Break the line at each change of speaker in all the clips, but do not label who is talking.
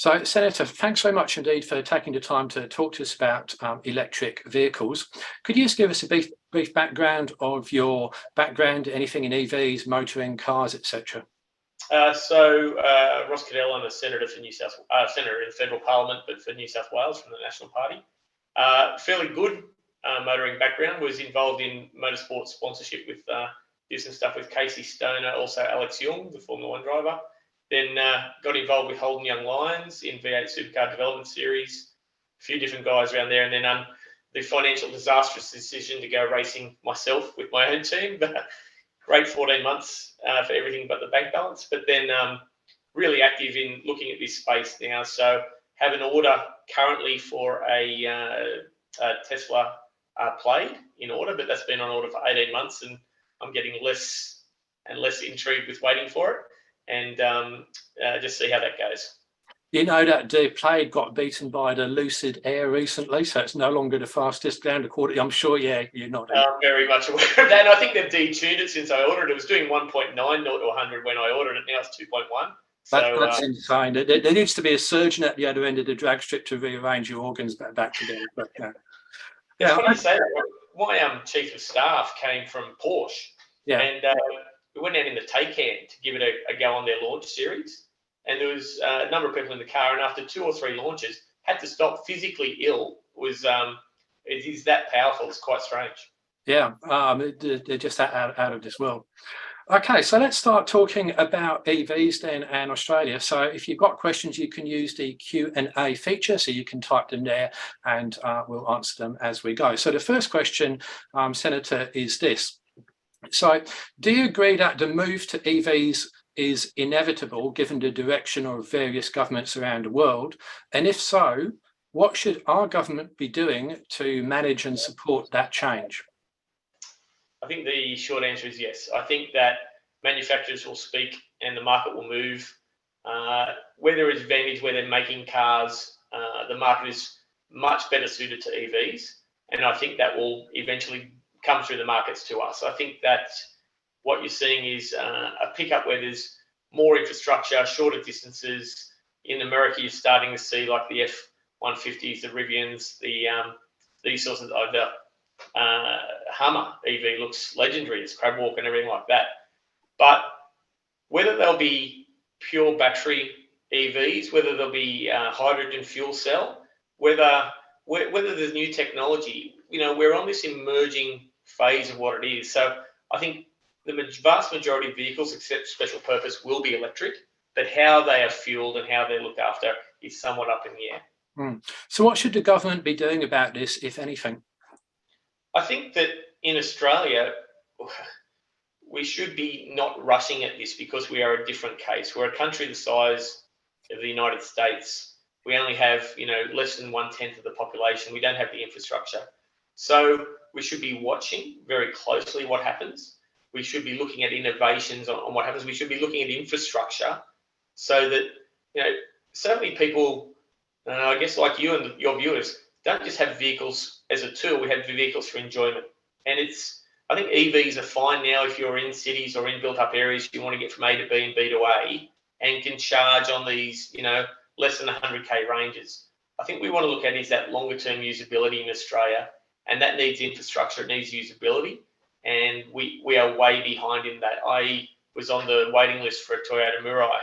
So, Senator, thanks very much indeed for taking the time to talk to us about electric vehicles. Could you just give us a brief background of your background, anything in EVs, motoring, cars, etc.?
Ross Cadell, I'm a senator for senator in the federal parliament, but for New South Wales from the National Party. Fairly good motoring background. Was involved in motorsport sponsorship with did some stuff with Casey Stoner, also Alex Young, the Formula One driver. Then got involved with Holden Young Lions in V8 Supercar Development Series. A few different guys around there, and then the financial disastrous decision to go racing myself with my own team. Great 14 months for everything but the bank balance. But then really active in looking at this space now. So have an order currently for a Tesla Plaid in order, but that's been on order for 18 months, and I'm getting less and less intrigued with waiting for it, and just see how that goes.
You know that the Plaid got beaten by the Lucid Air recently, so it's no longer the fastest down the quarter. I'm sure, yeah, you're not.
Very much aware of that. And I think they've detuned it since I ordered it. It was doing 1.9 0 to 100 when I ordered it. Now it's 2.1.
That's insane. There needs to be a surgeon at the other end of the drag strip to rearrange your organs back together. But,
it's funny you say that. My chief of staff came from Porsche, and we went out in the Taycan to give it a go on their launch series. And there was a number of people in the car, and after 2 or 3 launches, had to stop physically ill. It is that powerful. It's quite strange.
Yeah, they're just out of this world. Okay, so let's start talking about EVs then and Australia. So if you've got questions, you can use the Q&A feature, so you can type them there and we'll answer them as we go. So the first question, Senator, is this. So do you agree that the move to EVs is inevitable given the direction of various governments around the world? And if so, what should our government be doing to manage and support that change?
I think the short answer is yes. I think that manufacturers will speak and the market will move. Where there is advantage, where they're making cars, the market is much better suited to EVs. And I think that will eventually come through the markets to us. I think that what you're seeing is a pickup where there's more infrastructure, shorter distances. In America, you're starting to see like the F-150s, the Rivians, these sorts of the Hummer EV looks legendary. It's crab walk and everything like that. But whether they'll be pure battery EVs, whether they'll be hydrogen fuel cell, whether there's new technology, we're on this emerging phase of what it is. So I think the vast majority of vehicles, except special purpose, will be electric, but how they are fueled and how they're looked after is somewhat up in the air.
So what should the government be doing about this, if anything?
I think that in Australia, we should be not rushing at this because we are a different case. We're a country the size of the United States. We only have, less than 1/10 of the population. We don't have the infrastructure. So we should be watching very closely what happens. We should be looking at innovations on what happens. We should be looking at infrastructure so that, so many people, I guess like you and your viewers, don't just have vehicles as a tool. We have vehicles for enjoyment. And I think EVs are fine now if you're in cities or in built-up areas, you want to get from A to B and B to A and can charge on these, less than 100K ranges. I think we want to look at is that longer-term usability in Australia, and that needs infrastructure, it needs usability. And we are way behind in that. I was on the waiting list for a Toyota Mirai,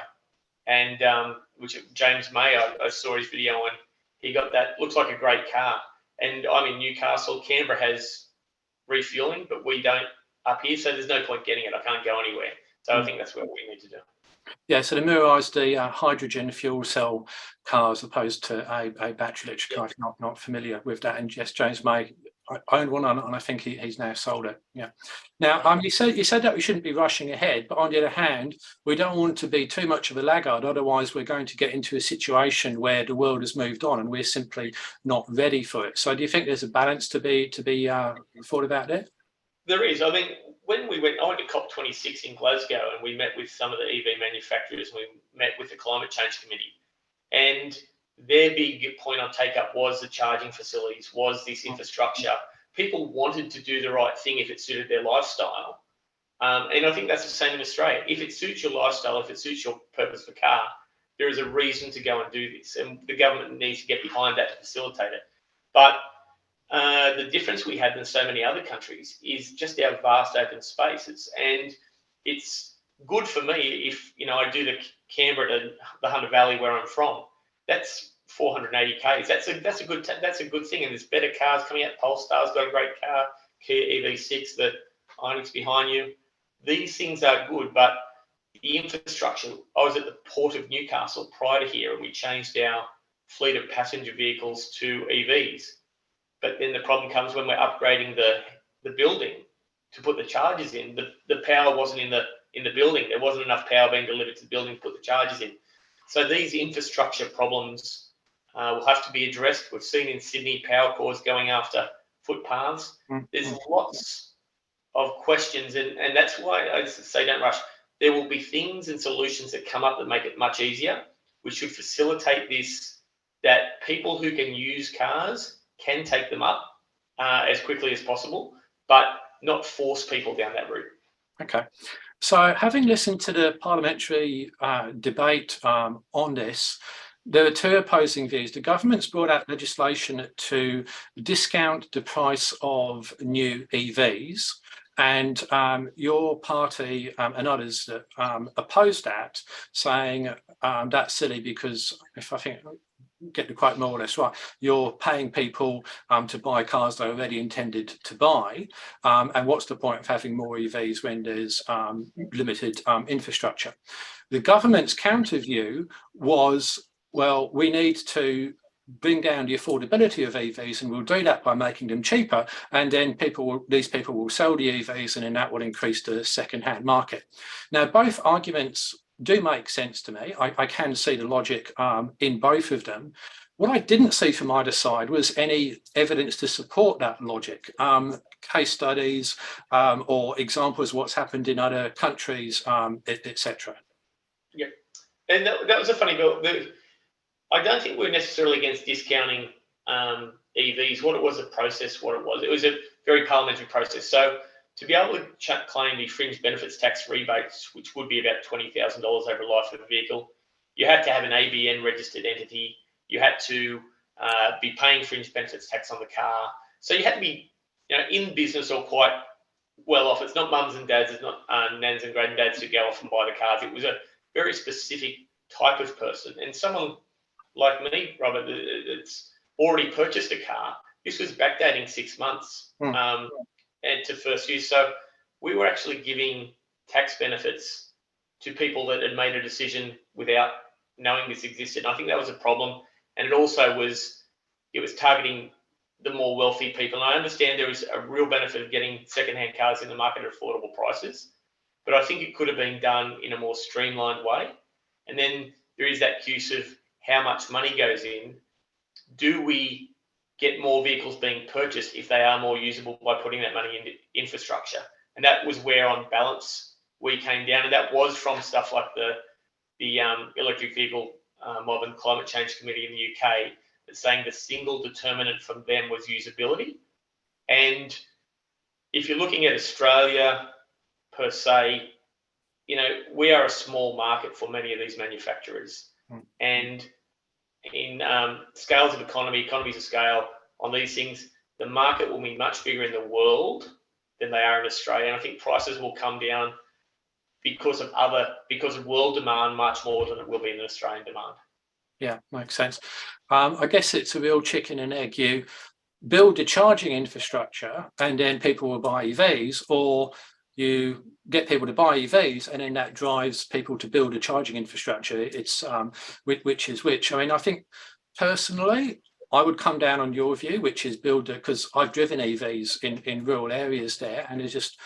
and which James May, I saw his video and he got that. Looks like a great car. And I'm in Newcastle. Canberra has refueling, but we don't up here, so there's no point getting it. I can't go anywhere. So I think that's what we need to do. Yeah,
so the Mirai is the hydrogen fuel cell car as opposed to a battery electric car. I'm not familiar with that. And yes, James May owned one, and I think he's now sold it. Yeah. Now, you said that we shouldn't be rushing ahead, but on the other hand, we don't want to be too much of a laggard. Otherwise, we're going to get into a situation where the world has moved on, and we're simply not ready for it. So, do you think there's a balance to be thought about there?
There is. I think when I went to COP26 in Glasgow, and we met with some of the EV manufacturers, and we met with the Climate Change Committee, and their big point on take-up was the charging facilities, was this infrastructure. People wanted to do the right thing if it suited their lifestyle. And I think that's the same in Australia. If it suits your lifestyle, if it suits your purpose for car, there is a reason to go and do this, and the government needs to get behind that to facilitate it. But the difference we have in so many other countries is just our vast open spaces, and it's good for me if I do the Canberra to the Hunter Valley where I'm from. That's 480 k's. That's a good thing, and there's better cars coming out. Polestar's got a great car, Kia EV6, the Ioniq's behind you. These things are good, but the infrastructure. I was at the Port of Newcastle prior to here, and we changed our fleet of passenger vehicles to EVs. But then the problem comes when we're upgrading the building to put the chargers in. The power wasn't in the building. There wasn't enough power being delivered to the building to put the chargers in. So these infrastructure problems will have to be addressed. We've seen in Sydney power cords going after footpaths. There's lots of questions, and that's why I say don't rush. There will be things and solutions that come up that make it much easier. We should facilitate this, that people who can use cars can take them up as quickly as possible, but not force people down that route.
Okay. So having listened to the parliamentary debate on this, there are two opposing views. The government's brought out legislation to discount the price of new EVs, and your party and others that opposed that, saying that's silly because, if I think get the quote more or less right, you're paying people to buy cars they already intended to buy, and what's the point of having more EVs when there's limited infrastructure? The government's counter view was, well, we need to bring down the affordability of EVs, and we'll do that by making them cheaper, and then these people will sell the EVs, and then that will increase the second-hand market. Now, both arguments do make sense to me. I can see the logic in both of them. What I didn't see from either side was any evidence to support that logic, case studies or examples of what's happened in other countries, etc.
Yeah, and that was a funny bill. I don't think we're necessarily against discounting EVs. What it was, it was a very parliamentary process. So to be able to claim the fringe benefits tax rebates, which would be about $20,000 over the life of a vehicle, you had to have an ABN registered entity. You had to be paying fringe benefits tax on the car. So you had to be in business or quite well off. It's not mums and dads, it's not nans and granddads who go off and buy the cars. It was a very specific type of person. And someone like me, Robert, that's already purchased a car, this was backdating 6 months. And to first use. So we were actually giving tax benefits to people that had made a decision without knowing this existed. And I think that was a problem. And it also was targeting the more wealthy people. And I understand there is a real benefit of getting secondhand cars in the market at affordable prices, but I think it could have been done in a more streamlined way. And then there is that case of how much money goes in. Do we get more vehicles being purchased if they are more usable by putting that money into infrastructure? And that was where, on balance, we came down. And that was from stuff like the Electric Vehicle Mob and Climate Change Committee in the UK, that's saying the single determinant from them was usability. And if you're looking at Australia per se, we are a small market for many of these manufacturers. And in scales of economies of scale on these things, the market will be much bigger in the world than they are in Australia. And I think prices will come down because of world demand much more than it will be in Australian demand.
Yeah, makes sense. I guess it's a real chicken and egg. You build the charging infrastructure and then people will buy EVs, or you get people to buy EVs and then that drives people to build a charging infrastructure. It's which is which. I mean, I think personally, I would come down on your view, which is build, because I've driven EVs in rural areas there, and there's just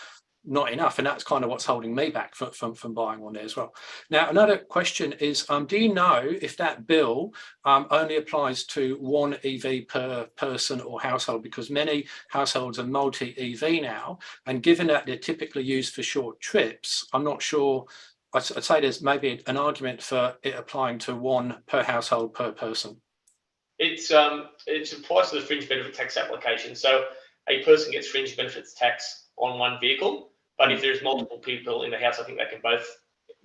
not enough, and that's kind of what's holding me back from buying one there as well. Now, another question is, do you know if that bill only applies to one EV per person or household? Because many households are multi-EV now, and given that they're typically used for short trips, I'm not sure. I'd say there's maybe an argument for it applying to one per household per person.
It applies to the fringe benefit tax application. So a person gets fringe benefits tax on one vehicle, but if there's multiple people in the house, I think they can both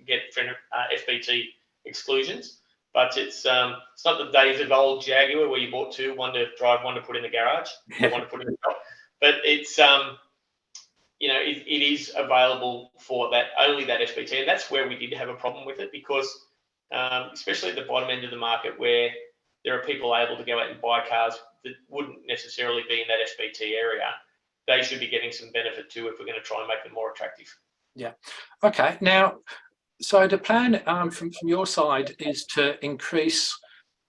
get FBT exclusions. But it's not the days of old Jaguar where you bought two, one to drive, one to put in the garage, or one to put in the shop. But it's it is available for that, only that SPT, and that's where we did have a problem with it, because especially at the bottom end of the market, where there are people able to go out and buy cars that wouldn't necessarily be in that SPT area, they should be getting some benefit too if we're going to try and make them more attractive.
Yeah. Okay. Now, so the plan from your side is to increase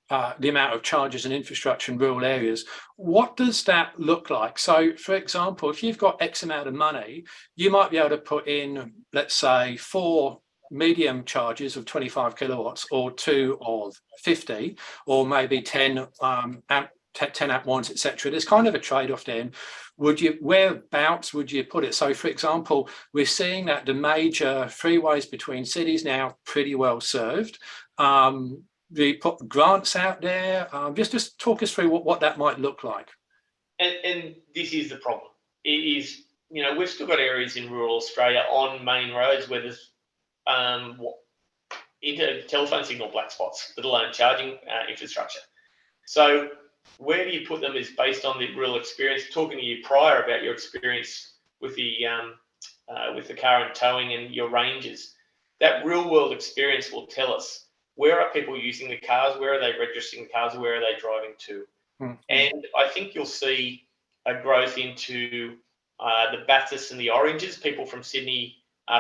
the amount of chargers and infrastructure in rural areas. What does that look like? So, for example, if you've got X amount of money, you might be able to put in, let's say, 4 medium chargers of 25 kilowatts, or 2 of 50, or maybe 10 amp ones, etc. There's kind of a trade-off then. Whereabouts would you put it? So, for example, we're seeing that the major freeways between cities now pretty well served. We put grants out there. Just talk us through what that might look like.
And this is the problem. It is, we've still got areas in rural Australia on main roads where there's telephone signal black spots, let alone charging infrastructure. So where do you put them is based on the real experience. Talking to you prior about your experience with the car and towing and your ranges, that real world experience will tell us where are people using the cars, where are they registering the cars, where are they driving to. Mm-hmm. And I think you'll see a growth into the Bathursts and the Oranges, people from Sydney,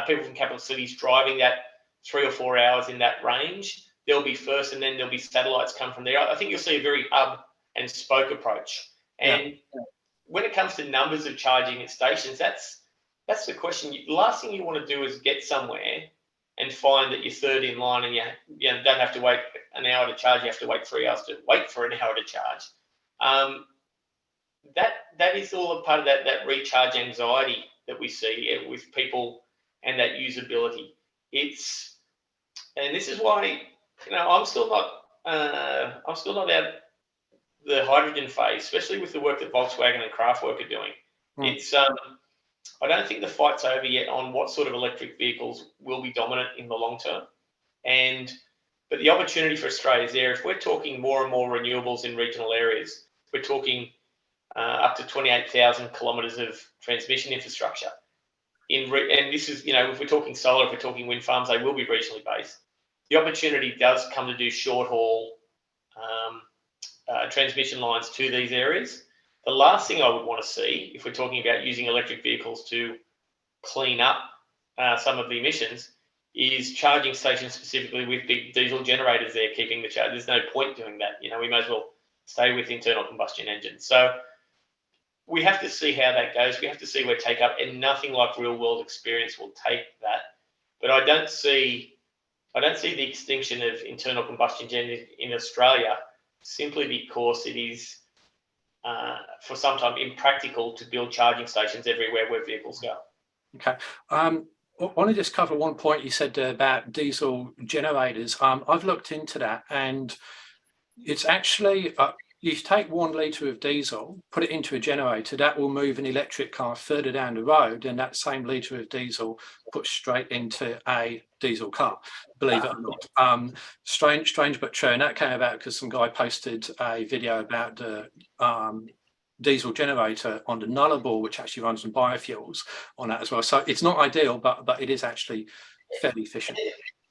people from capital cities driving that 3 or 4 hours in that range. They'll be first, and then there'll be satellites come from there. I think you'll see a very hub and spoke approach. And when it comes to numbers of charging at stations, that's the question. The last thing you want to do is get somewhere and find that you're third in line, and you don't have to wait an hour to charge. You have to wait 3 hours to wait for an hour to charge. That is all a part of that recharge anxiety that we see with people, and that usability. And this is why I'm still not out the hydrogen phase, especially with the work that Volkswagen and Kraftwerk are doing. I don't think the fight's over yet on what sort of electric vehicles will be dominant in the long term. But the opportunity for Australia is there. If we're talking more and more renewables in regional areas, we're talking up to 28,000 kilometres of transmission infrastructure. And this is, if we're talking solar, if we're talking wind farms, they will be regionally based. The opportunity does come to do short haul transmission lines to these areas. The last thing I would want to see, if we're talking about using electric vehicles to clean up some of the emissions, is charging stations specifically with big diesel generators there keeping the charge. There's no point doing that. We may as well stay with internal combustion engines. So we have to see how that goes. We have to see where take up, and nothing like real world experience will take that. But I don't see the extinction of internal combustion engines in Australia simply because it is for some time impractical to build charging stations everywhere where vehicles go.
Okay. I want to just cover one point you said about diesel generators. I've looked into that, and it's actually you take 1 litre of diesel, put it into a generator, that will move an electric car further down the road, and that same litre of diesel put straight into a diesel car, believe it or not. Strange but true. And that came about because some guy posted a video about the diesel generator on the Nullarbor, which actually runs on biofuels on that as well. So it's not ideal, but it is actually fairly efficient.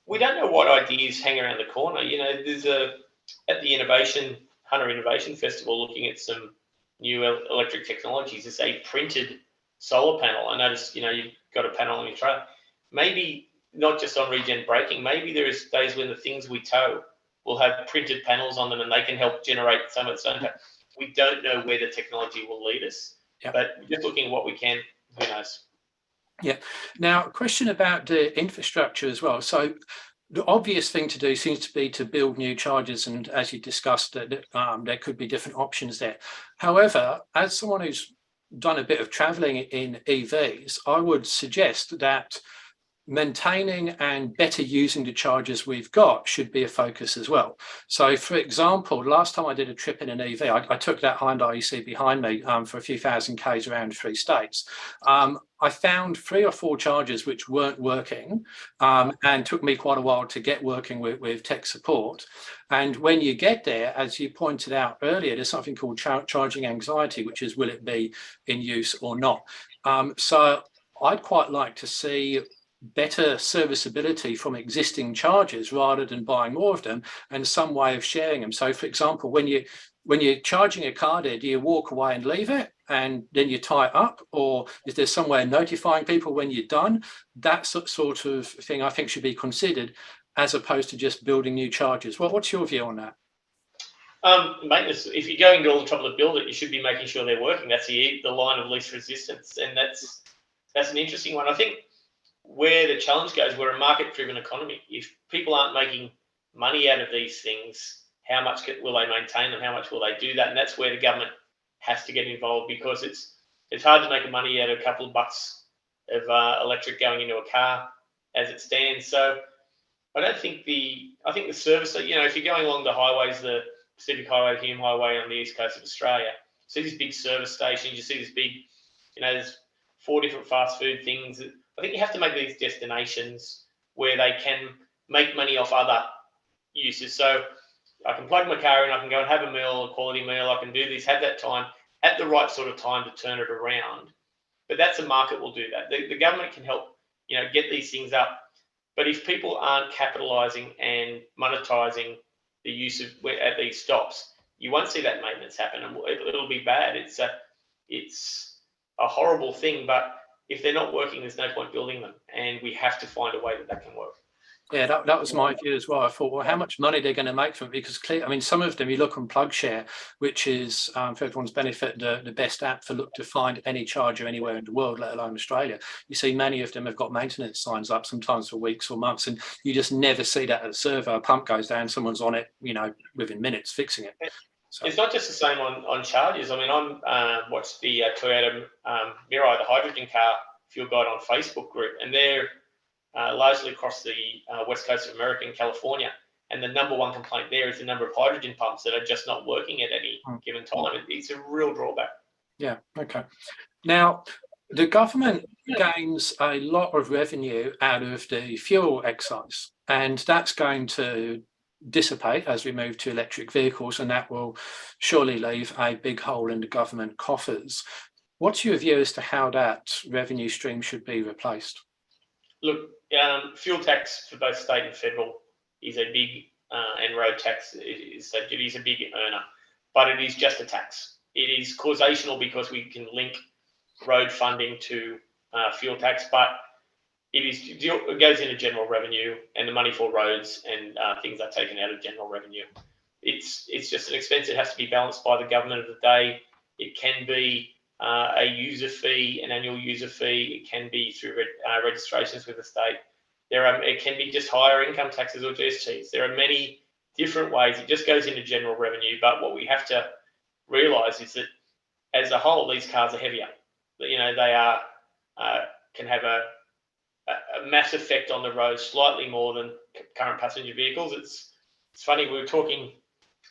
We don't know what ideas hang around the corner. There's at the Hunter Innovation Festival, looking at some new electric technologies. It's a printed solar panel. I noticed, you've got a panel on your trailer. Maybe not just on regen braking. Maybe there is days when the things we tow will have printed panels on them, and they can help generate some of its own. We don't know where the technology will lead us, but just looking at what we can, who knows?
Yeah. Now, a question about the infrastructure as well. So the obvious thing to do seems to be to build new chargers, and as you discussed, there could be different options there. However, as someone who's done a bit of traveling in EVs, I would suggest that maintaining and better using the chargers we've got should be a focus as well. So, for example, last time I did a trip in an EV, I took that Hyundai you see behind me for a few thousand Ks around 3 states. I found 3 or 4 chargers which weren't working and took me quite a while to get working with tech support. And when you get there, as you pointed out earlier, there's something called charging anxiety, which is, will it be in use or not? So I'd quite like to see better serviceability from existing chargers rather than buying more of them, and some way of sharing them. So, for example, when you're charging a car there, do you walk away and leave it and then you tie it up, or is there some way of notifying people when you're done? That sort of thing I think should be considered, as opposed to just building new chargers. Well, what's your view on that?
Maintenance, if you're going to all the trouble to build it, you should be making sure they're working. That's the line of least resistance, and that's an interesting one. I think where the challenge goes, we're a market-driven economy. If people aren't making money out of these things, how much will they maintain them? How much will they do that? And that's where the government has to get involved, because it's hard to make money out of a couple of bucks of electric going into a car as it stands. So I think the service, if you're going along the highways, the Pacific Highway, Hume Highway on the east coast of Australia, you see these big service stations, you see this big, there's 4 different fast food things. I think you have to make these destinations where they can make money off other uses. So I can plug my car in, I can go and have a meal, a quality meal, I can do this, have that time, at the right sort of time to turn it around. But that's a market will do that. The government can help, get these things up. But if people aren't capitalising and monetising the use of at these stops, you won't see that maintenance happen, and it'll be bad. It's a horrible thing, but if they're not working, there's no point building them, and we have to find a way that can work.
Yeah, that was my view as well. I thought, well, how much money they're going to make from it? Because some of them, you look on PlugShare, which is, for everyone's benefit, the best app for look to find any charger anywhere in the world, let alone Australia. You see many of them have got maintenance signs up, sometimes for weeks or months, and you just never see that at a server. A pump goes down, someone's on it, within minutes fixing it. So. It's
not just the same on chargers. I mean, I watched the Toyota Mirai, the hydrogen car fuel guide on Facebook group, and they're largely across the west coast of America and California. And the number one complaint there is the number of hydrogen pumps that are just not working at any given time. It's a real drawback.
Yeah, okay. Now, the government gains a lot of revenue out of the fuel excise, and that's going to dissipate as we move to electric vehicles, and that will surely leave a big hole in the government coffers. What's your view as to how that revenue stream should be replaced?
Look, fuel tax for both state and federal is a big, and road tax is a big earner, but it is just a tax. It is causational because we can link road funding to fuel tax, but it goes into general revenue, and the money for roads and things are taken out of general revenue. It's just an expense that has to be balanced by the government of the day. It can be a user fee, an annual user fee. It can be through registrations with the state. It can be just higher income taxes or GSTs. There are many different ways. It just goes into general revenue. But what we have to realise is that as a whole, these cars are heavier. They can have a mass effect on the road, slightly more than current passenger vehicles. It's funny, we were talking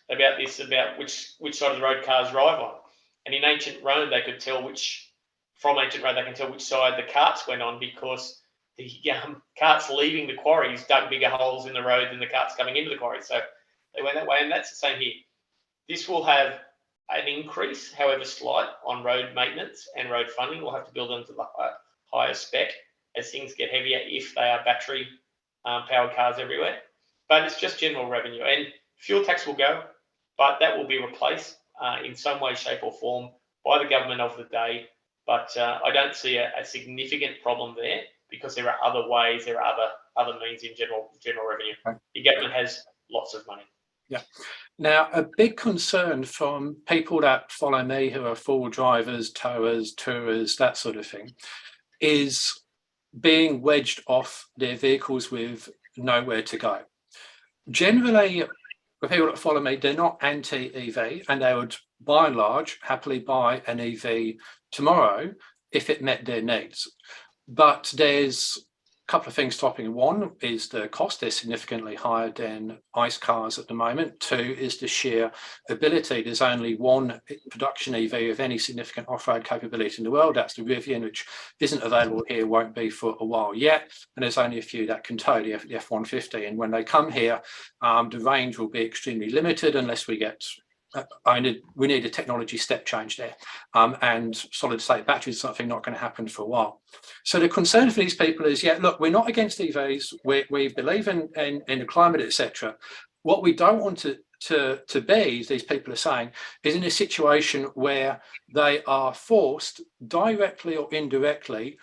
about this, about which side of the road cars drive on. And in ancient Rome, they could tell which side the carts went on, because the carts leaving the quarries dug bigger holes in the road than the carts coming into the quarry. So they went that way, and that's the same here. This will have an increase, however slight, on road maintenance and road funding. We'll have to build them to the higher spec as things get heavier, if they are battery powered cars everywhere. But it's just general revenue, and fuel tax will go, but that will be replaced in some way, shape or form by the government of the day. But I don't see a significant problem there, because there are other ways, there are other means in general revenue.
Okay.
The government has lots of money.
Yeah. Now, a big concern from people that follow me, who are full drivers, towers, tourers, that sort of thing, is being wedged off their vehicles with nowhere to go. Generally, the people that follow me, they're not anti-EV, and they would, by and large, happily buy an EV tomorrow if it met their needs. But there's couple of things stopping. One is the cost. They're significantly higher than ICE cars at the moment. Two is the sheer ability. There's only one production EV of any significant off-road capability in the world. That's the Rivian, which isn't available here, won't be for a while yet. And there's only a few that can tow the F-150. And when they come here, the range will be extremely limited unless we get we need a technology step change there, and solid state batteries is something not going to happen for a while. So the concern for these people is, yeah, look, we're not against EVs, we believe in the climate, etc. What we don't want to be, as these people are saying, is in a situation where they are forced directly or indirectly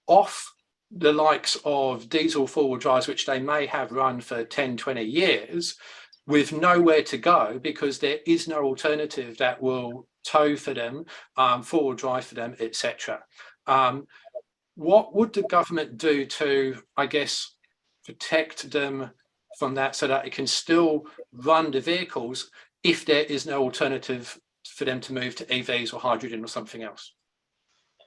off the likes of diesel four-wheel drives, which they may have run for 10, 20 years, with nowhere to go because there is no alternative that will tow for them, four-wheel drive for them, etc. What would the government do to, I guess, protect them from that so that it can still run the vehicles if there is no alternative for them to move to EVs or hydrogen or something else?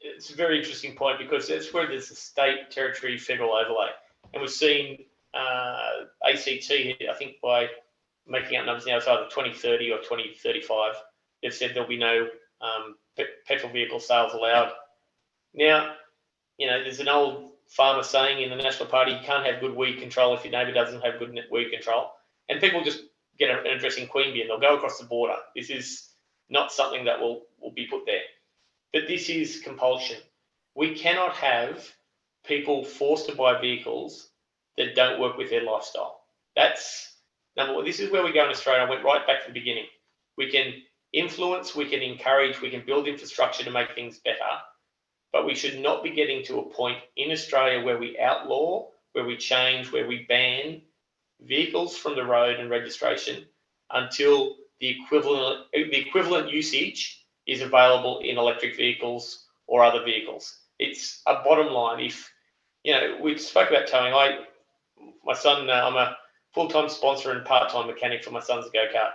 It's a very interesting point because that's where there's a state, territory, federal overlay. And we've seen ACT, I think by making up numbers now, it's either 2030 or 2035. They've said there'll be no petrol vehicle sales allowed. Now, you know, there's an old farmer saying in the National Party, you can't have good weed control if your neighbour doesn't have good weed control. And people just get an address in Queanbeyan, they'll go across the border. This is not something that will be put there. But this is compulsion. We cannot have people forced to buy vehicles that don't work with their lifestyle. That's number one. This is where we go in Australia. I went right back to the beginning. We can influence, we can encourage, we can build infrastructure to make things better, but we should not be getting to a point in Australia where we outlaw, where we change, where we ban vehicles from the road and registration until the equivalent usage is available in electric vehicles or other vehicles. It's a bottom line. If, you know, we spoke about towing. My son, I'm a full-time sponsor and part-time mechanic for my son's go-kart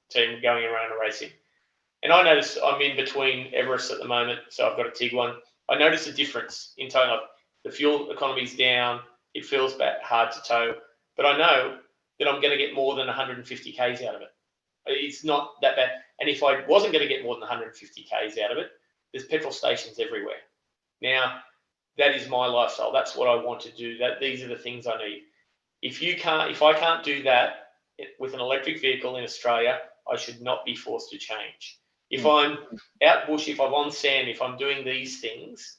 team going around and racing. And I notice I'm in between Everest at the moment, so I've got a Tiguan. I notice a difference in towing. Like the fuel economy's down, it feels hard to tow, but I know that I'm going to get more than 150 Ks out of it. It's not that bad. And if I wasn't going to get more than 150 Ks out of it, there's petrol stations everywhere. Now, that is my lifestyle. That's what I want to do. These are the things I need. If I can't do that with an electric vehicle in Australia, I should not be forced to change. If I'm out bush, if I'm on sand, if I'm doing these things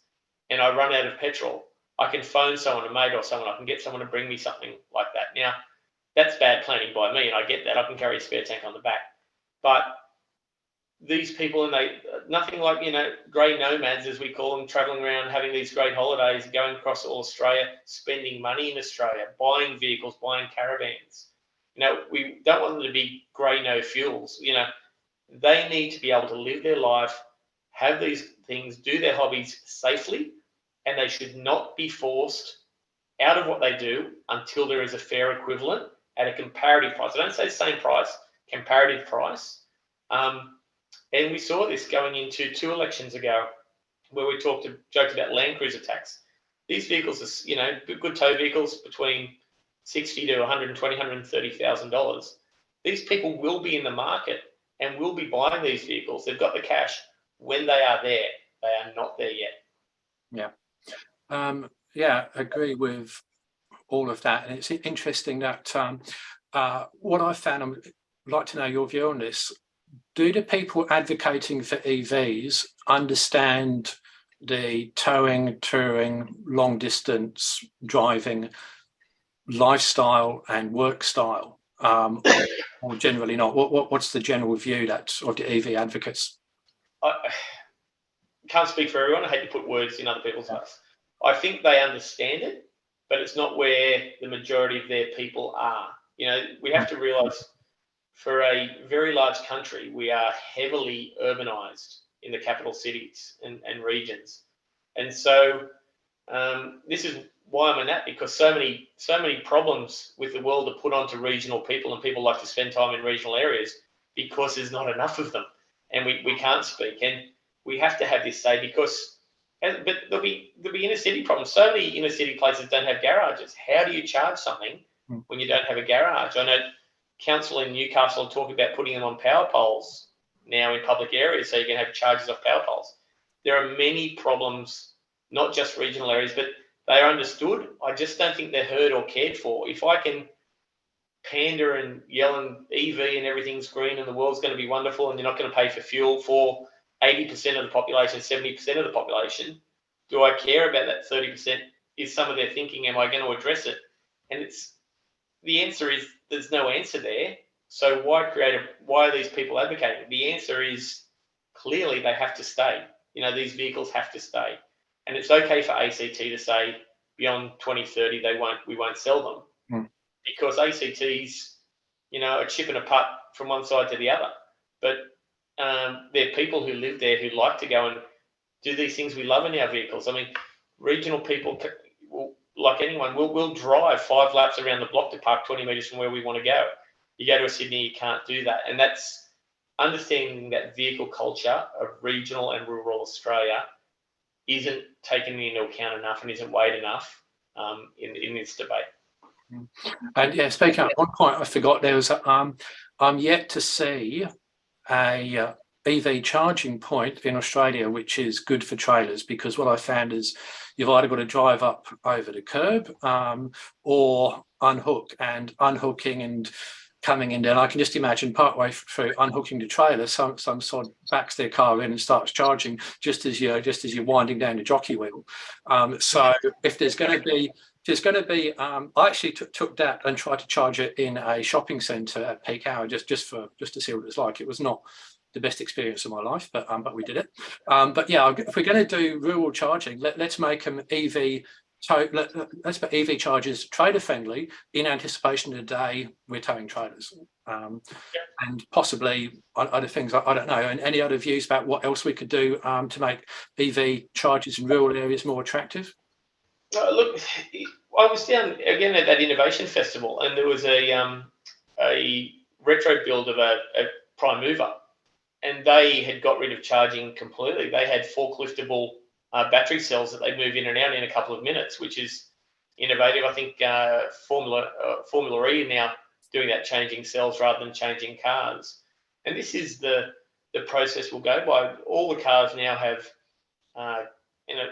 and I run out of petrol, I can phone someone, a mate or someone, I can get someone to bring me something like that. Now, that's bad planning by me, and I get that. I can carry a spare tank on the back. But these people, and nothing like, you know, grey nomads, as we call them, travelling around, having these great holidays, going across all Australia, spending money in Australia, buying vehicles, buying caravans. You know, we don't want them to be grey no fuels. You know, they need to be able to live their life, have these things, do their hobbies safely, and they should not be forced out of what they do until there is a fair equivalent at a comparative price. I don't say the same price, comparative price. And we saw this going into 2 elections ago, where we joked about Land Cruiser tax. These vehicles are, you know, good tow vehicles between $60,000 to $120,000, $130,000. These people will be in the market and will be buying these vehicles. They've got the cash when they are there. They are not there yet.
Yeah. Yeah, I agree with all of that. And it's interesting that what I found, I'd like to know your view on this. Do the people advocating for EVs understand the towing, touring, long distance driving lifestyle and work style, or generally not? What's the general view of the EV advocates?
I can't speak for everyone. I hate to put words in other people's mouths. I think they understand it, but it's not where the majority of their people are. You know, we have to realise, for a very large country, we are heavily urbanised in the capital cities and regions. And so this is why I'm in that, because so many problems with the world are put onto regional people, and people like to spend time in regional areas because there's not enough of them, and we can't speak. And we have to have this say, because But there'll be inner city problems. So many inner city places don't have garages. How do you charge something when you don't have a garage? I know council in Newcastle talk about putting them on power poles now in public areas, so you can have charges off power poles. There are many problems, not just regional areas, but they are understood. I just don't think they're heard or cared for. If I can pander and yell and EV and everything's green and the world's going to be wonderful and you're not going to pay for fuel for 80% of the population, 70% of the population, do I care about that 30%? Is some of their thinking, am I going to address it? And the answer is there's no answer there. So why are these people advocating? The answer is clearly they have to stay. These vehicles have to stay. And it's okay for ACT to say beyond 2030 we won't sell them. Because ACT's, a chip and a putt from one side to the other. But there are people who live there who like to go and do these things we love in our vehicles. I mean, regional people, like anyone, will drive 5 laps around the block to park 20 metres from where we want to go. You go to a Sydney, you can't do that. And that's understanding that vehicle culture of regional and rural Australia isn't taken into account enough and isn't weighed enough in this debate.
And yeah, speaking of one point, I forgot there was I'm yet to see a EV charging point in Australia which is good for trailers, because what I found is you've either got to drive up over the curb or unhook, and unhooking and coming in there. And I can just imagine partway through unhooking the trailer, some sort of backs their car in and starts charging just as you're winding down the jockey wheel. So if there's going to be, I actually took that and tried to charge it in a shopping centre at peak hour just to see what it was like. It was not the best experience of my life, but we did it. But yeah, if we're going to do rural charging, let's make them EV. So let's put EV chargers trailer friendly in anticipation of the day we're towing trailers, and possibly other things. I don't know. And any other views about what else we could do to make EV chargers in rural areas more attractive?
Look, I was down again at that innovation festival, and there was a retro build of a prime mover, and they had got rid of charging completely. They had forkliftable battery cells that they move in and out in a couple of minutes, which is innovative. I think Formula E now doing that, changing cells rather than changing cars. And this is the process we'll go by. All the cars now have,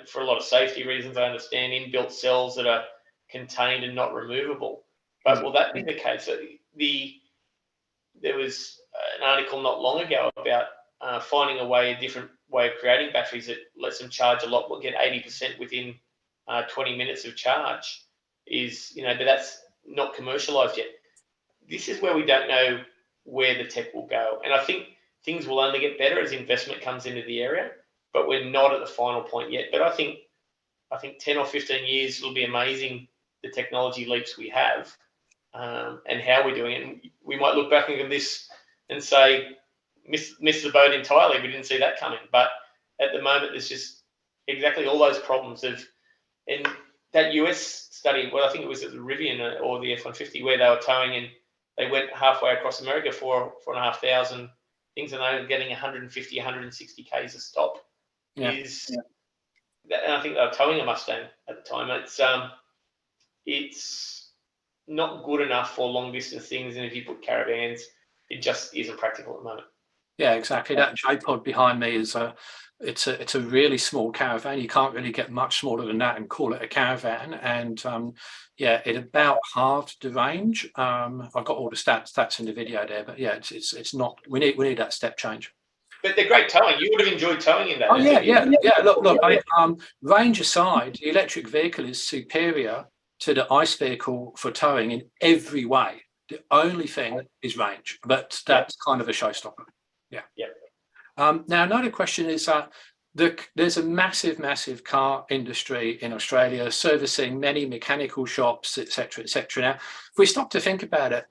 for a lot of safety reasons, I understand, inbuilt cells that are contained and not removable. But will that be the case? There was an article not long ago about finding a different way of creating batteries that lets them charge a lot. We'll get 80% within 20 minutes of charge. But that's not commercialised yet. This is where we don't know where the tech will go, and I think things will only get better as investment comes into the area. But we're not at the final point yet. But I think 10 or 15 years will be amazing, the technology leaps we have, and how we're doing it. And we might look back at this and say, miss the boat entirely. We didn't see that coming. But at the moment, there's just exactly all those problems and that US study. Well, I think it was at the Rivian or the F-150 where they were towing, and they went halfway across America, 4,500 things, and they were getting 150, 160 Ks a stop.
Yeah.
And I think they were towing a Mustang at the time. It's not good enough for long distance things, and if you put caravans, it just isn't practical at the moment.
Yeah, exactly. That J-Pod behind me is it's a really small caravan. You can't really get much smaller than that and call it a caravan. And it about halved the range. I've got all the stats in the video there, but yeah, it's not. We need that step change.
But they're great towing. You would have enjoyed towing in that.
Oh yeah. Look. Range aside, the electric vehicle is superior to the ICE vehicle for towing in every way. The only thing is range, but that's kind of a showstopper. Yeah. Now another question is there's a massive car industry in Australia servicing many mechanical shops, etc. Now, if we stop to think about it,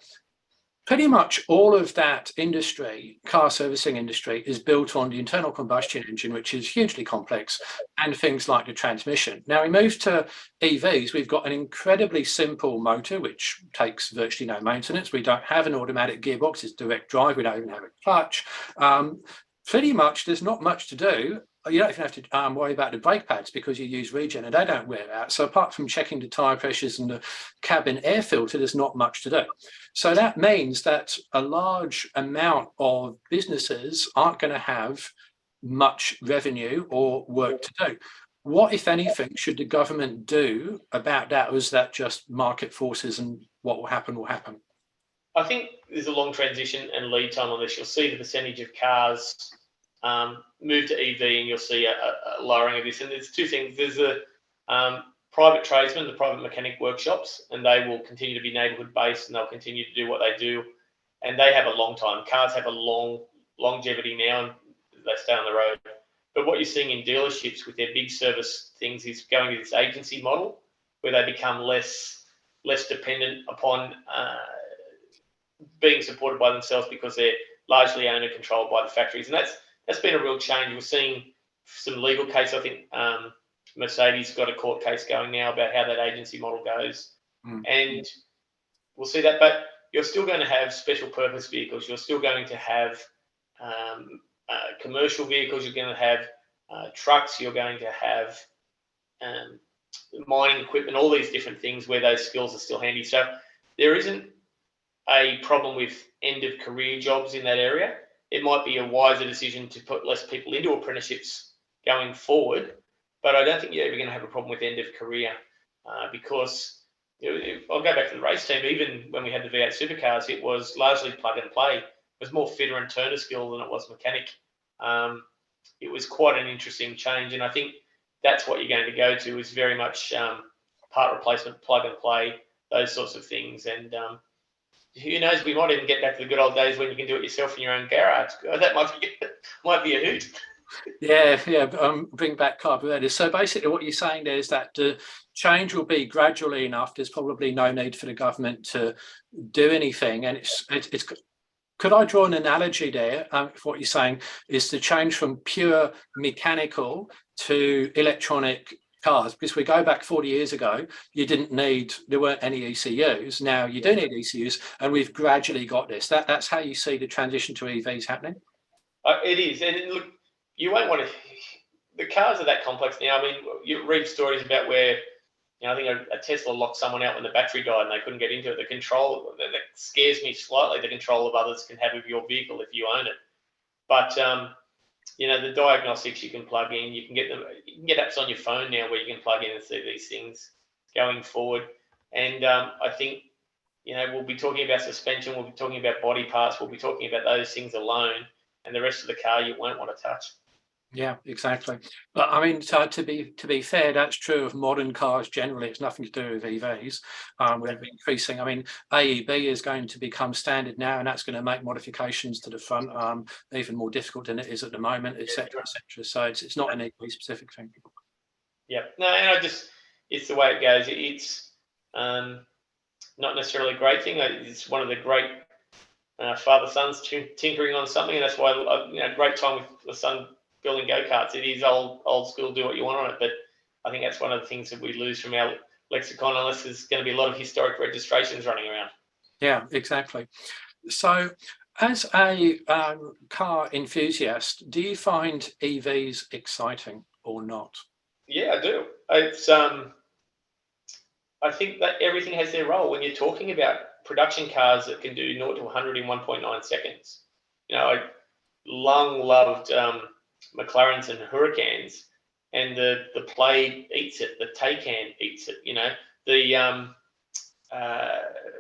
pretty much all of that industry, car servicing industry, is built on the internal combustion engine, which is hugely complex, and things like the transmission. Now we move to EVs. We've got an incredibly simple motor, which takes virtually no maintenance. We don't have an automatic gearbox. It's direct drive. We don't even have a clutch. Pretty much there's not much to do you don't even have to worry about the brake pads because you use regen and they don't wear out. So apart from checking the tyre pressures and the cabin air filter, there's not much to do. So that means that a large amount of businesses aren't going to have much revenue or work to do. What, if anything, should the government do about that? Or is that just market forces and what will happen will happen?
I think there's a long transition and lead time on this. You'll see the percentage of cars move to EV, and you'll see a lowering of this. And there's two things. There's the private tradesmen, the private mechanic workshops, and they will continue to be neighbourhood based, and they'll continue to do what they do. And they have a long time. Cars have a long longevity now, and they stay on the road. But what you're seeing in dealerships with their big service things is going to this agency model where they become less dependent upon being supported by themselves because they're largely owned and controlled by the factories. And that's been a real change. We're seeing some legal case. I think Mercedes got a court case going now about how that agency model goes. And we'll see that. But you're still going to have special purpose vehicles. You're still going to have commercial vehicles. You're going to have trucks. You're going to have mining equipment, all these different things where those skills are still handy. So there isn't a problem with end of career jobs in that area. It might be a wiser decision to put less people into apprenticeships going forward, but I don't think you're ever going to have a problem with end of career because I'll go back to the race team. Even when we had the V8 supercars, it was largely plug and play. It was more fitter and turner skill than it was mechanic. It was quite an interesting change, and I think that's what you're going to go to is very much part replacement, plug and play, those sorts of things. And who knows, we might even get back to the good old days when you can do it yourself in your own garage. That might be a hoot.
Yeah. Bring back carburetors. So basically what you're saying there is that the change will be gradually enough. There's probably no need for the government to do anything. And it's could I draw an analogy there? If what you're saying is the change from pure mechanical to electronic cars, because we go back 40 years ago, there weren't any ECUs. Now you do need ECUs, and we've gradually got this. That's how you see the transition to EVs happening.
It is, and look, you won't want to. The cars are that complex now. I mean, you read stories about where, I think a Tesla locked someone out when the battery died and they couldn't get into it. The control that scares me slightly. The control of others can have of your vehicle if you own it, but the diagnostics you can plug in. You can get apps on your phone now where you can plug in and see these things going forward. And I think we'll be talking about suspension. We'll be talking about body parts. We'll be talking about those things alone, and the rest of the car you won't want to touch.
Yeah, exactly. But I mean, so to be fair, that's true of modern cars generally. It's nothing to do with EVs. We're increasing. I mean, AEB is going to become standard now, and that's going to make modifications to the front even more difficult than it is at the moment, etc., etc. So it's not an EV specific thing.
Yeah, no, and it's the way it goes. It's not necessarily a great thing. It's one of the great father-sons tinkering on something, and that's why great time with the son building go-karts. It is old school, do what you want on it, but I think that's one of the things that we lose from our lexicon unless there's going to be a lot of historic registrations running around.
Yeah, exactly. So as a car enthusiast, do you find EVs exciting or not?
Yeah, I do. It's I think that everything has their role. When you're talking about production cars that can do 0 to 100 in 1.9 seconds, I long loved McLarens and Hurricanes, and the Play eats it, the Taycan eats it.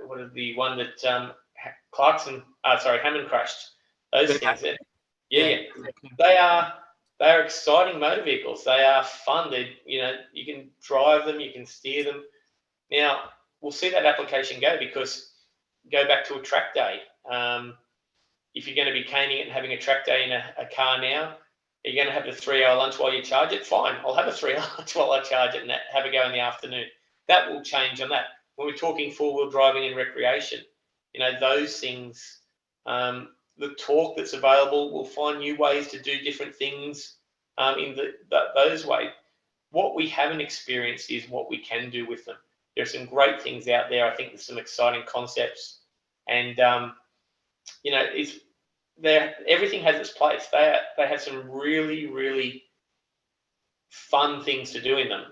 What is the one that Hammond crashed? Those things. Yeah. They are exciting motor vehicles. They are fun. You can drive them, you can steer them. Now we'll see that application go back to a track day. If you're going to be caning it and having a track day in a car now, are you going to have a 3-hour lunch while you charge it? Fine, I'll have a 3-hour lunch while I charge it and have a go in the afternoon. That will change on that. When we're talking four-wheel driving and recreation, those things, the torque that's available, will find new ways to do different things in those ways. What we haven't experienced is what we can do with them. There's some great things out there. I think there's some exciting concepts, and everything has its place. They have some really, really fun things to do in them,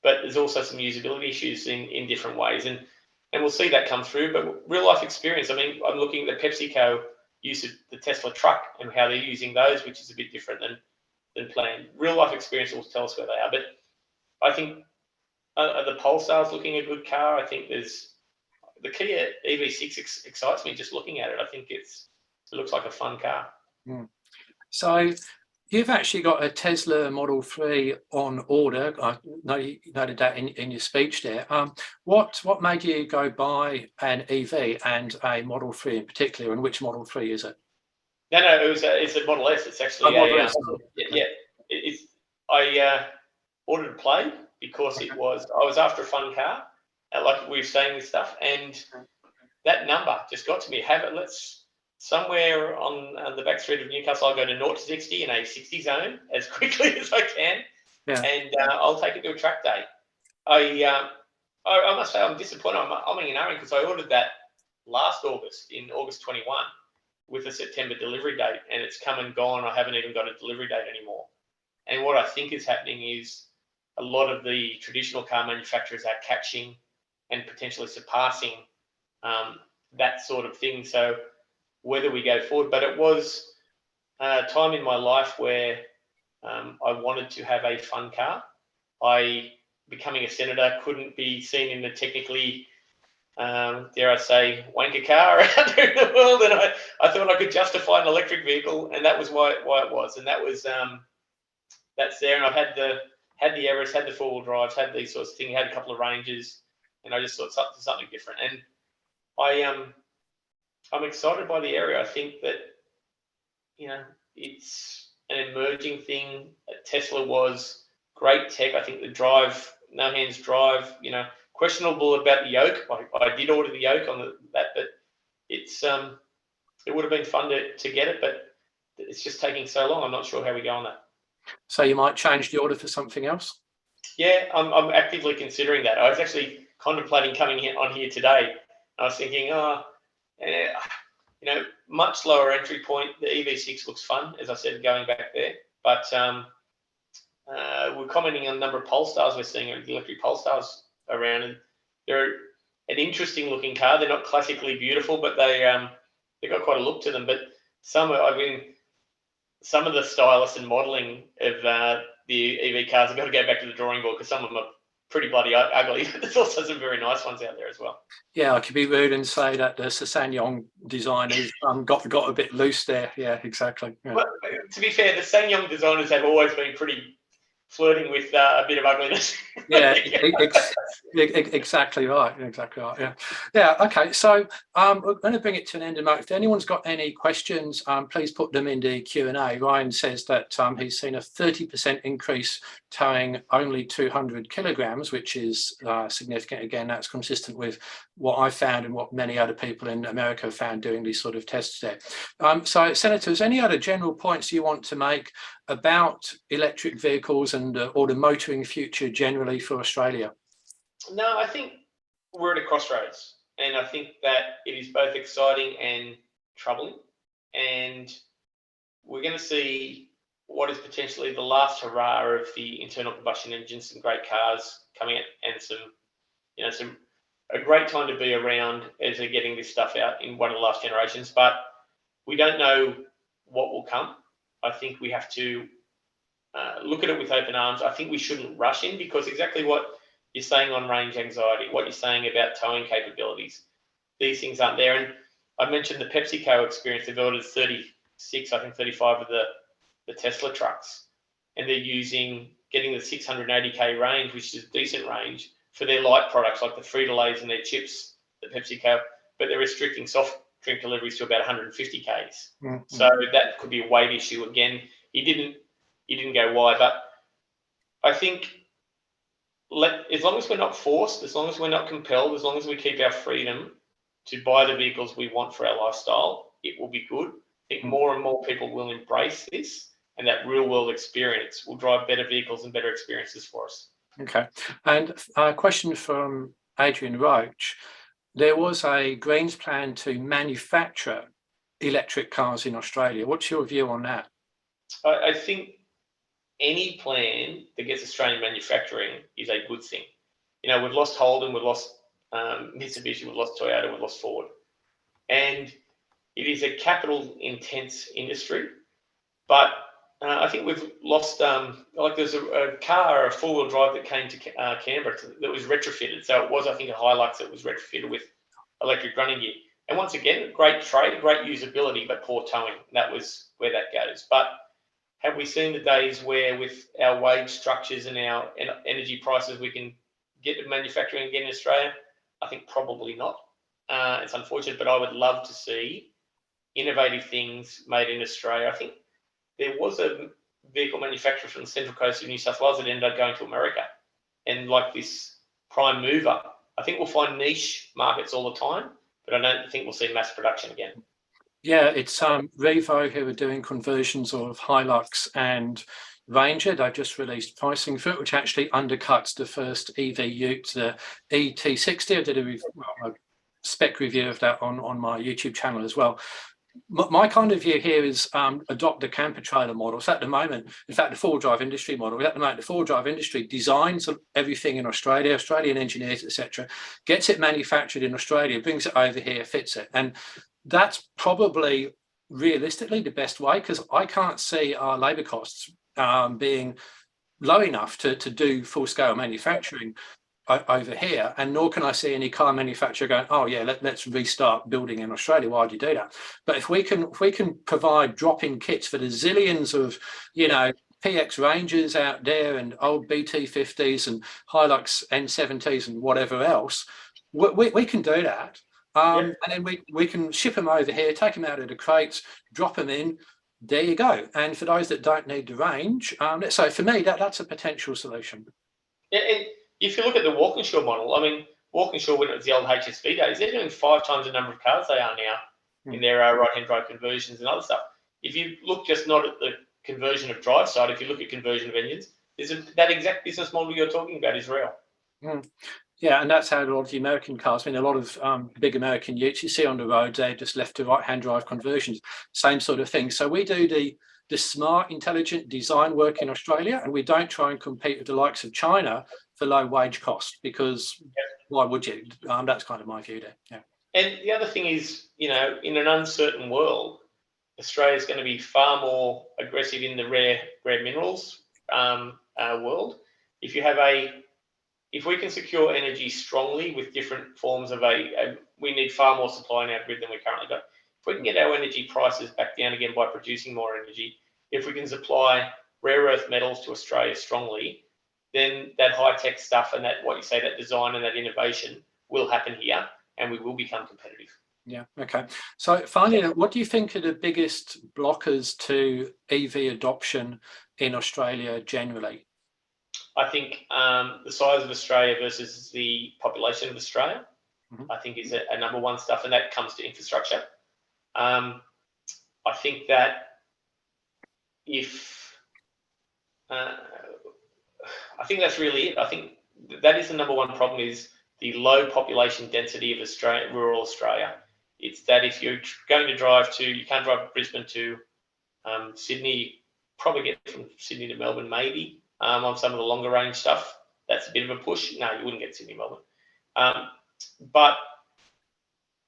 but there's also some usability issues in different ways, and we'll see that come through. But real life experience, I mean, I'm looking at the PepsiCo use of the Tesla truck and how they're using those, which is a bit different than planned. Real life experience will tell us where they are, but I think the Polestar's looking a good car. I think there's the Kia EV6 excites me just looking at it. I think it looks like a fun car.
So you've actually got a Tesla Model 3 on order. I know you noted that in your speech there. What made you go buy an EV and a Model 3 in particular, and which Model 3 is it?
No, it's a Model S. It's actually
Model S.
I ordered a Play because I was after a fun car, like we were saying this stuff, and that number just got to me. Somewhere on the back street of Newcastle, I'll go to 0 to 60 in a 60 zone as quickly as I can, and I'll take it to a track day. I must say I'm disappointed. I'm umming and ahhing because I ordered that last August, in August 21, with a September delivery date, and it's come and gone. I haven't even got a delivery date anymore. And what I think is happening is a lot of the traditional car manufacturers are catching and potentially surpassing that sort of thing. So whether we go forward, but it was a time in my life where I wanted to have a fun car. Becoming a senator, couldn't be seen in the technically, dare I say, wanker car out there in the world, and I thought I could justify an electric vehicle, and that was why it was, and that was that's there. And I've had the Everest, had the 4-wheel drives, had these sorts of things, had a couple of Rangers, and I just thought something different. And I'm excited by the area. I think that, it's an emerging thing. Tesla was great tech. I think the drive, no hands drive, questionable about the yoke. I did order the yoke on that, but it would have been fun to get it, but it's just taking so long. I'm not sure how we go on that.
So you might change the order for something else?
Yeah, I'm actively considering that. I was actually contemplating coming on here today. I was thinking, much lower entry point. The EV6 looks fun, as I said, going back there. But we're commenting on the number of Polestars we're seeing, electric Polestars around, and they're an interesting looking car. They're not classically beautiful, but they've got quite a look to them. But some of the stylists and modelling of the EV cars have got to go back to the drawing board, because some of them are pretty bloody ugly. There's also some very nice ones out there as well.
Yeah, I could be rude and say that the SsangYong designers got a bit loose there. Yeah, exactly. Yeah.
Well, to be fair, the SsangYong designers have always been pretty flirting with a bit of ugliness.
Yeah, exactly right. Yeah. Okay, so we're going to bring it to an end. If anyone's got any questions, please put them in the Q&A. Ryan says that he's seen a 30% increase towing only 200 kilograms, which is significant. Again, that's consistent with what I found and what many other people in America found doing these sort of tests there. So, Senator, is any other general points you want to make about electric vehicles and or the motoring future generally for Australia?
No, I think we're at a crossroads, and I think that it is both exciting and troubling, and we're going to see what is potentially the last hurrah of the internal combustion engine, some great cars coming out, and a great time to be around as they're getting this stuff out in one of the last generations. But we don't know what will come. I think we have to look at it with open arms. I think we shouldn't rush in, because exactly what you're saying on range anxiety, what you're saying about towing capabilities, these things aren't there. And I mentioned the PepsiCo experience. They've ordered 36, I think 35 of the Tesla trucks, and they're getting the 680k range, which is a decent range for their light products like the Frito-Lays and their chips, the PepsiCo, but they're restricting soft drink deliveries to about 150 k's. Mm-hmm. So that could be a weight issue. Again, he didn't go wide, but I think as long as we're not forced, as long as we're not compelled, as long as we keep our freedom to buy the vehicles we want for our lifestyle, it will be good. I think more and more people will embrace this, and that real world experience will drive better vehicles and better experiences for us.
Okay. And a question from Adrian Roach. There was a Greens plan to manufacture electric cars in Australia. What's your view on that?
I think any plan that gets Australian manufacturing is a good thing. You know, we've lost Holden, we've lost Mitsubishi, we've lost Toyota, we've lost Ford. And it is a capital-intense industry. But I think we've lost, like there's a car, a four-wheel drive that came to Canberra that was retrofitted. So it was, I think, a Hilux that was retrofitted with electric running gear. And once again, great trade, great usability, but poor towing. That was where that goes. But have we seen the days where with our wage structures and our energy prices, we can get to manufacturing again in Australia? I think probably not. It's unfortunate, but I would love to see innovative things made in Australia. I think there was a vehicle manufacturer from the Central Coast of New South Wales that ended up going to America. And like this prime mover, I think we'll find niche markets all the time, but I don't think we'll see mass production again.
Yeah, it's Revo who are doing conversions of Hilux and Ranger. They've just released pricing for it, which actually undercuts the first EV ute, the ET60. I did a spec review of that on my YouTube channel as well. My kind of view here is adopt the camper trailer model. So at the moment, in fact, the four-wheel drive industry model, at the moment, the four-wheel drive industry designs everything in Australia, Australian engineers, etc., gets it manufactured in Australia, brings it over here, fits it. And that's probably realistically the best way, because I can't see our labour costs being low enough to do full-scale manufacturing over here, and nor can I see any car manufacturer going, oh yeah, let's restart building in Australia. Why'd you do that? But if we can provide drop-in kits for the zillions of, you know, PX Rangers out there and old BT50s and Hilux N70s and whatever else, we can do that. And then we can ship them over here, take them out of the crates, drop them in. There you go. And for those that don't need the range, so for me, that's a potential solution.
Yeah, and if you look at the Walkinshaw model, I mean, Walkinshaw, when it was the old HSV days, they're doing 5 times the number of cars they are now in their right-hand drive conversions and other stuff. If you look just not at the conversion of drive side, if you look at conversion of engines, that exact business model you're talking about is real.
Yeah, and that's how a lot of the American cars, I mean, a lot of big American utes you see on the road, they're just left to right-hand drive conversions, same sort of thing. So we do the smart, intelligent design work in Australia, and we don't try and compete with the likes of China for low wage cost, because why would you? That's kind of my view there. Yeah.
And the other thing is, you know, in an uncertain world, Australia is going to be far more aggressive in the rare minerals world. If we can secure energy strongly with different forms of we need far more supply in our grid than we currently got. If we can get our energy prices back down again by producing more energy, if we can supply rare earth metals to Australia strongly, then that high-tech stuff and that, what you say, that design and that innovation will happen here, and we will become competitive.
Yeah, okay. So finally, what do you think are the biggest blockers to EV adoption in Australia generally?
I think the size of Australia versus the population of Australia, I think is a number one stuff, and that comes to infrastructure. I think that I think that's really it. I think that is the number one problem, is the low population density of Australia, rural Australia. It's that if you're going to drive you can't drive Brisbane to Sydney, probably get from Sydney to Melbourne maybe on some of the longer range stuff. That's a bit of a push. No, you wouldn't get Sydney, Melbourne. But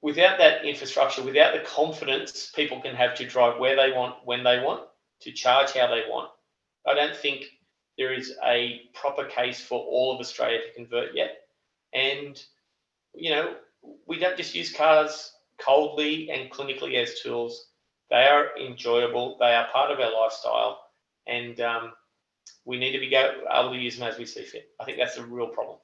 without that infrastructure, without the confidence people can have to drive where they want, when they want, to charge how they want, I don't think there is a proper case for all of Australia to convert yet. And, you know, we don't just use cars coldly and clinically as tools. They are enjoyable. They are part of our lifestyle. And we need to be able to use them as we see fit. I think that's a real problem.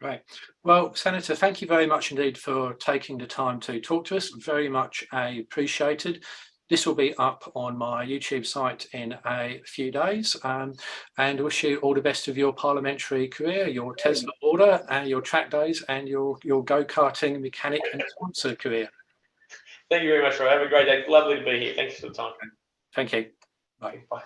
Right. Well, Senator, thank you very much indeed for taking the time to talk to us. Very much appreciated. This will be up on my YouTube site in a few days, and wish you all the best of your parliamentary career, your Tesla order, and your track days, and your go-karting mechanic and sponsor career.
Thank you very much, Rob. Have a great day. Lovely to be here. Thanks for the time.
Thank you. Bye.
Bye.